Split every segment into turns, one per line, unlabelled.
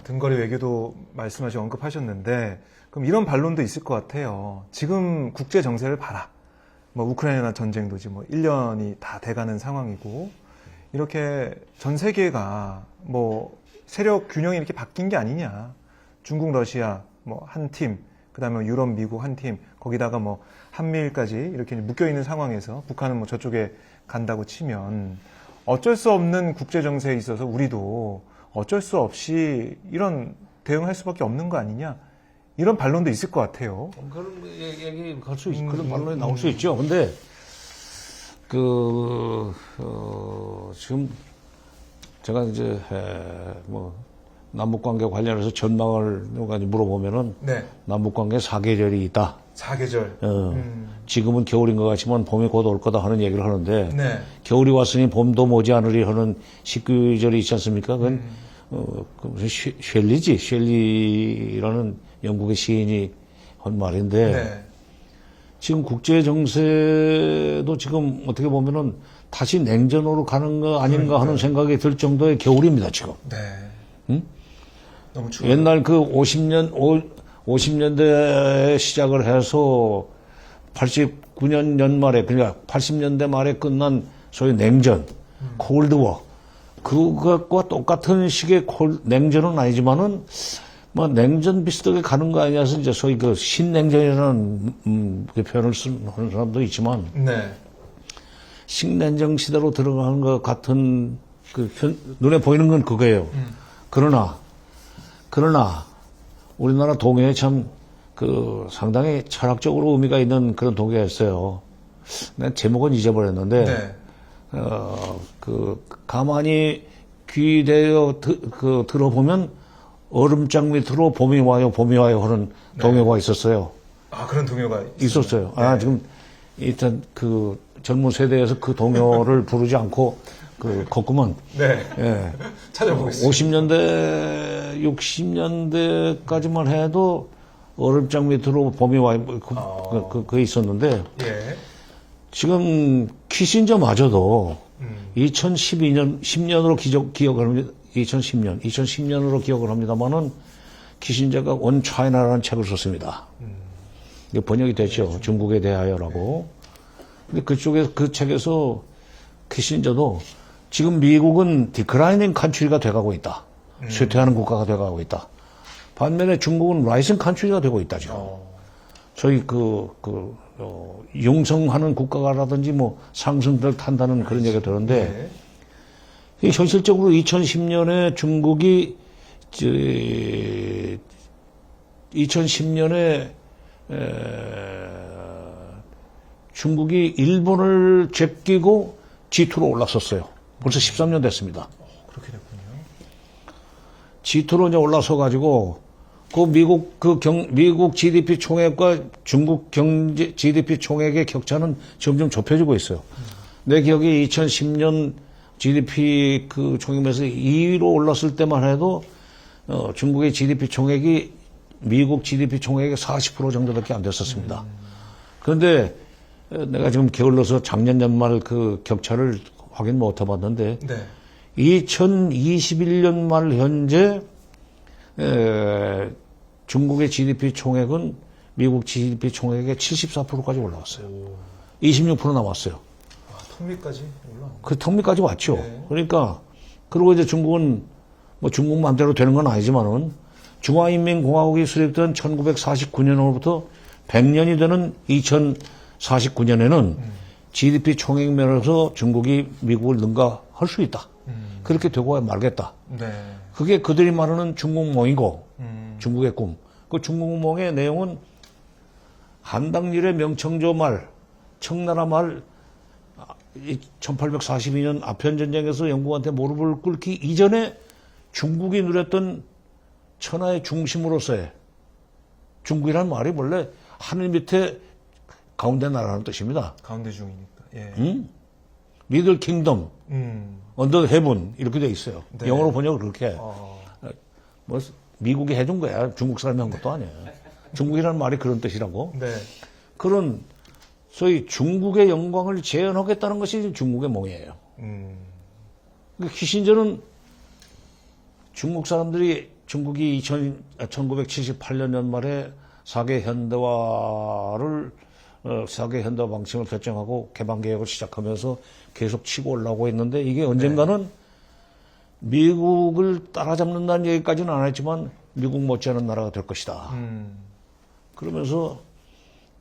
등거리 외교도 말씀하신 언급하셨는데, 그럼 이런 반론도 있을 것 같아요. 지금 국제 정세를 봐라. 뭐 우크라이나 전쟁도지 뭐 1년이 다 돼가는 상황이고, 이렇게 전 세계가 뭐 세력 균형이 이렇게 바뀐 게 아니냐. 중국, 러시아 뭐 한 팀, 그다음에 유럽, 미국 한 팀, 거기다가 뭐 한미일까지 이렇게 묶여 있는 상황에서 북한은 뭐 저쪽에 간다고 치면 어쩔 수 없는 국제 정세에 있어서 우리도 어쩔 수 없이 이런 대응할 수밖에 없는 거 아니냐. 이런 반론도 있을 것 같아요.
그런 얘기 할 수 있, 그런 반론이 나올 수 있죠. 근데, 지금, 제가 이제, 남북관계 관련해서 전망을 누가 물어보면은,
네.
남북관계 사계절이 있다.
사계절.
지금은 겨울인 것 같지만 봄이 곧 올 거다 하는 얘기를 하는데,
네.
겨울이 왔으니 봄도 머지않으리 하는 식구절이 있지 않습니까? 그건, 쉘리지. 쉘리라는 영국의 시인이 한 말인데,
네.
지금 국제 정세도 지금 어떻게 보면은 다시 냉전으로 가는 거 아닌가 하는 생각이 들 정도의 겨울입니다, 지금.
네.
응?
너무 추워.
옛날 그 50년대에 시작을 해서 89년 연말에, 그러니까 80년대 말에 끝난 소위 냉전, 콜드워, 그것과 똑같은 식의 냉전은 아니지만은 뭐 냉전 비슷하게 가는 거 아니냐서 이제 소위 그 신냉전이라는 그 표현을 쓰는 사람도 있지만,
네.
신냉전 시대로 들어가는 것 같은 눈에 보이는 건 그거예요. 그러나 우리나라 동해에 참 상당히 철학적으로 의미가 있는 그런 동해였어요. 난 제목은 잊어버렸는데,
네.
가만히 귀대어 들어보면 얼음장 밑으로 봄이 와요 하는 동요가 있었어요.
아, 그런 동요가
있었어요.
네.
지금 일단 젊은 세대에서 그 동요를 부르지 않고 걷구먼.
네.
예.
찾아보겠습니다.
50년대, 60년대까지만 해도 얼음장 밑으로 봄이 와요. 그게 있었는데,
예.
지금 키신저마저도 2012년, 10년으로 기억을 합니다. 2010년으로 기억을 합니다만은 키신저가 원 차이나라는 책을 썼습니다. 이게 번역이 됐죠. 중국에 대하여라고. 근데 그 책에서 키신저도 지금 미국은 디크라이닝 컨트리가 돼가고 있다. 쇠퇴하는 국가가 돼가고 있다. 반면에 중국은 라이징 컨트리가 되고 있다, 지금. 저희 융성하는 국가라든지 뭐 상승들 탄다는 그런 얘기가 들었는데, 네. 현실적으로 2010년에 중국이 2010년에 중국이 일본을 제끼고 G2로 올라섰어요. 벌써 13년 됐습니다.
그렇게 됐군요.
G2로 이제 올라서 가지고 미국 GDP 총액과 중국 경제 GDP 총액의 격차는 점점 좁혀지고 있어요. 내 기억에 2010년 GDP 총액에서 2위로 올랐을 때만 해도 중국의 GDP 총액이 미국 GDP 총액의 40% 정도밖에 안 됐었습니다. 그런데 내가 지금 게을러서 작년 연말 격차를 확인 못 해봤는데,
네.
2021년 말 현재 중국의 GDP 총액은 미국 GDP 총액의 74%까지 올라왔어요. 26% 남았어요.
턱밑까지 올라온.
그 턱밑까지 왔죠.
네.
그러니까 그리고 이제 중국은 뭐 중국 마음대로 되는 건 아니지만은 중화인민공화국이 수립된 1949년으로부터 100년이 되는 2049년에는 GDP 총액 면에서 중국이 미국을 능가할 수 있다. 그렇게 되고 말겠다.
네.
그게 그들이 말하는 중국몽이고 중국의 꿈. 그 중국몽의 내용은 한당일의 명청조 말, 청나라 말 1842년 아편전쟁에서 영국한테 무릎을 꿇기 이전에 중국이 누렸던 천하의 중심으로서의, 중국이라는 말이 원래 하늘 밑에 가운데 나라는 뜻입니다.
가운데 중이니까. 예.
미들 킹덤, 언더 헤븐 이렇게 돼 있어요.
네.
영어로 번역을 그렇게 해. 뭐 미국이 해준 거야. 중국 사람이 한 것도 아니에요. 중국이라는 말이 그런 뜻이라고.
네.
그런 소위 중국의 영광을 재현하겠다는 것이 중국의 몽이에요. 키신저는 중국이 1978년 연말에 4개 현대화 방침을 결정하고 개방 계획을 시작하면서 계속 치고 올라오고 있는데 이게 언젠가는 미국을 따라잡는다는 얘기까지는 안 했지만 미국 못지않은 나라가 될 것이다. 그러면서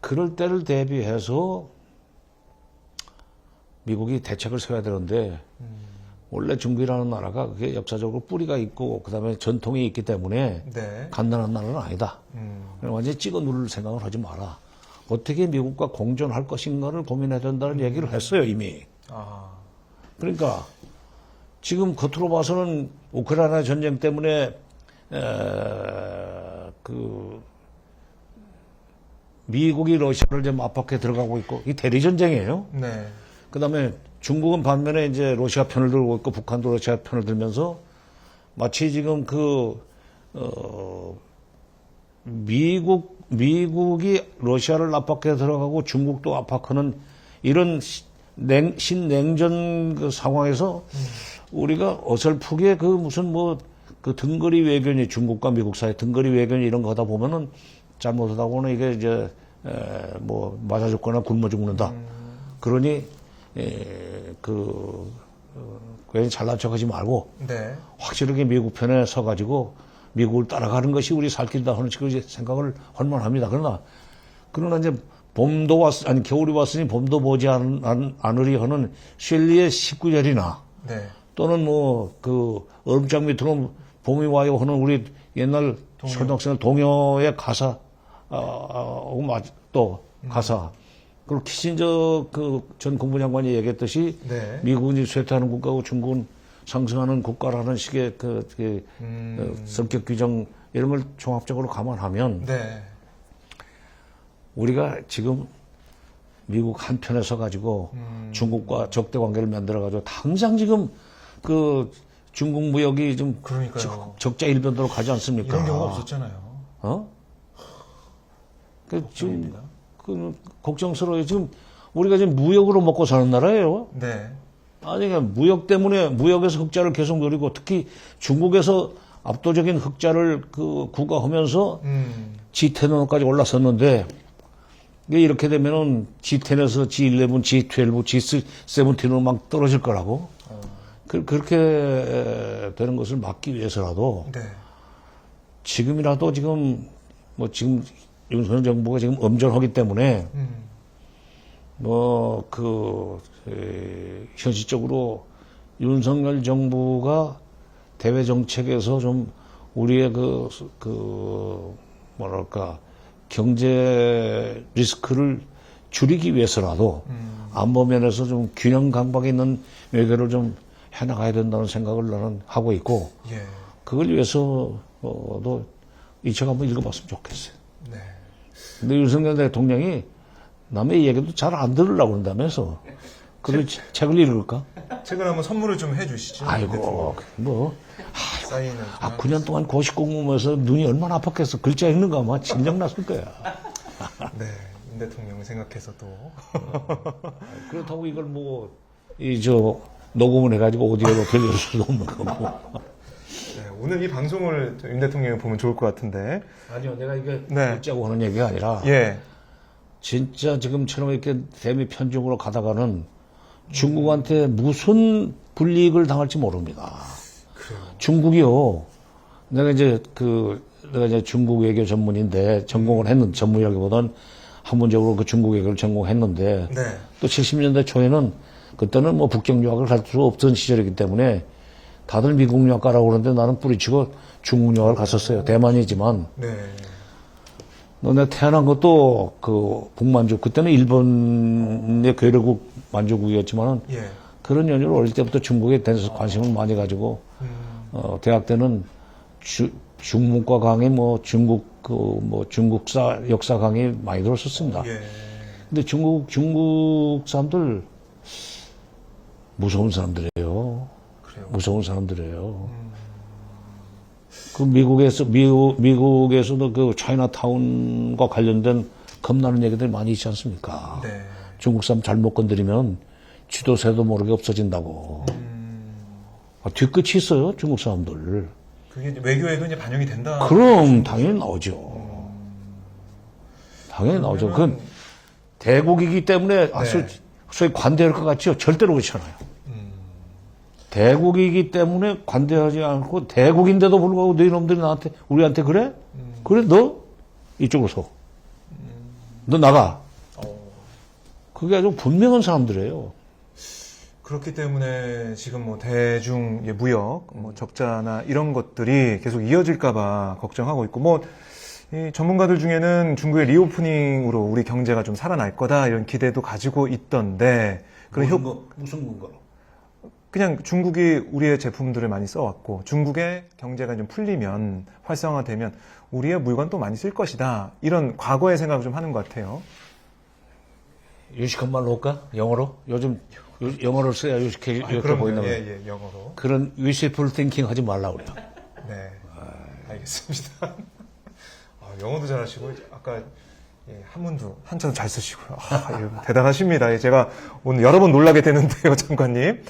그럴 때를 대비해서 미국이 대책을 세워야 되는데 원래 중국이라는 나라가 그게 역사적으로 뿌리가 있고 그다음에 전통이 있기 때문에
네.
간단한 나라는 아니다. 완전히 찍어 누를 생각을 하지 마라. 어떻게 미국과 공존할 것인가를 고민해야 된다는 얘기를 했어요, 이미.
아,
그러니까 지금 겉으로 봐서는 우크라이나 전쟁 때문에 미국이 러시아를 좀 압박해 들어가고 있고 이 대리 전쟁이에요.
네.
그다음에 중국은 반면에 이제 러시아 편을 들고 있고 북한도 러시아 편을 들면서 마치 지금 미국이 러시아를 압박해 들어가고 중국도 압박하는 이런 신냉전 그 상황에서 우리가 어설프게 그 등거리 외교니 중국과 미국 사이 등거리 외교니 이런 거 하다 보면은 잘못하다고는 이게 이제 맞아 죽거나 굶어 죽는다. 그러니 괜히 잘난 척하지 말고
네.
확실하게 미국 편에 서가지고 미국을 따라가는 것이 우리 살 길다 하는 식으로 생각을 할 만합니다. 그러나 이제 겨울이 왔으니 봄도 보지 않으리 하는 셸리의 19절이나
네.
또는 얼음장 밑으로 봄이 와요 하는 우리 옛날 초등학생 동요의 가사, 또 가사. 그리고 키신저 전 국무장관이 얘기했듯이
네.
미국은 쇠퇴하는 국가고 중국은 상승하는 국가라는 식의 성격 규정 이런 걸 종합적으로 감안하면
네.
우리가 지금 미국 한편에 서가지고 중국과 적대 관계를 만들어가지고 당장 지금 중국 무역이 좀
그러니까요.
적자 일변도로 가지 않습니까?
이런 경우가 없었잖아요.
지금 걱정스러워요. 지금 우리가 지금 무역으로 먹고 사는 나라예요.
네.
아니, 무역 때문에 무역에서 흑자를 계속 누리고 특히 중국에서 압도적인 흑자를 구가하면서 G10까지 올라섰는데 이게 이렇게 되면은 G10에서 G11, G12, G17으로 막 떨어질 거라고. 그렇게 되는 것을 막기 위해서라도
네.
지금이라도 지금 윤석열 정부가 지금 엄전하기 때문에 현실적으로 윤석열 정부가 대외 정책에서 좀 우리의 경제 리스크를 줄이기 위해서라도 안보면에서 좀 균형 감각이 있는 외교를 좀 해나가야 된다는 생각을 나는 하고 있고,
예.
그걸 위해서도 이 책 한번 읽어봤으면 좋겠어요.
네.
근데 윤석열 대통령이 남의 얘기도 잘 안 들으려고 그런다면서. 그걸 책을 읽을까?
책을 한번 선물을 좀 해주시죠.
아이고,
사인은.
9년 동안 고시 공부하면서 눈이 얼마나 아팠겠어. 글자 읽는 거 아마 진정 났을 거야.
네. 윤 대통령을 생각해서 또.
그렇다고 이걸 녹음을 해가지고 오디오로 들려줄 수도 없는 거고.
네, 오늘 이 방송을 윤 대통령이 보면 좋을 것 같은데.
아니요, 내가 이게
네.
듣자고 하는 얘기가 아니라.
예.
진짜 지금처럼 이렇게 대미 편중으로 가다가는 중국한테 무슨 불이익을 당할지 모릅니다.
그래요.
중국이요. 내가 이제 중국 외교 전문인데 전공을 했는데, 전문이라기보다는 학문적으로 중국 외교를 전공했는데,
네.
또 70년대 초에는 그때는 북경 유학을 갈 수 없던 시절이기 때문에 다들 미국 유학 가라고 그러는데 나는 뿌리치고 중국 유학을 갔었어요. 대만이지만.
네.
내가 태어난 것도 북만주, 그때는 일본의 괴뢰국 만주국이었지만은
예.
그런 연유로 어릴 때부터 중국에 대해서 관심을 많이 가지고 대학 때는 중문과 강의 중국 중국사 역사 강의 많이 들었었습니다.
예.
근데 중국 사람들 무서운 사람들이에요.
그래요.
무서운 사람들이에요. 미국에서도 차이나타운과 관련된 겁나는 얘기들이 많이 있지 않습니까?
네. 중국
사람 잘못 건드리면 쥐도 새도 모르게 없어진다고. 뒤끝이 있어요, 중국 사람들.
그게 이제 외교에도 이제 반영이 된다.
그럼 당연히 나오죠. 당연히 나오죠. 그건 대국이기 때문에
네.
소위 관대할 것 같죠? 절대로 그렇지 않아요. 대국이기 때문에 관대하지 않고 대국인데도 불구하고 너희 놈들이 우리한테 그래? 그래 너 이쪽으로 서. 너 나가. 그게 아주 분명한 사람들이에요.
그렇기 때문에 지금 뭐 대중 무역, 뭐 적자나 이런 것들이 계속 이어질까봐 걱정하고 있고, 뭐, 이 전문가들 중에는 중국의 리오프닝으로 우리 경제가 좀 살아날 거다 이런 기대도 가지고 있던데, 그런
무슨 근거로?
그냥 중국이 우리의 제품들을 많이 써왔고, 중국의 경제가 좀 풀리면, 활성화되면, 우리의 물건 또 많이 쓸 것이다. 이런 과거의 생각을 좀 하는 것 같아요.
유식한 말로 할까? 영어로? 요즘 영어를 써야 유식해 이렇게 보인다면.
예, 영어로.
그런 wishful thinking 하지 말라 그래요.
네, 알겠습니다. 영어도 잘하시고 아까 한문도 한자도 잘 쓰시고요. 대단하십니다. 제가 오늘 여러 번 놀라게 되는데요, 장관님.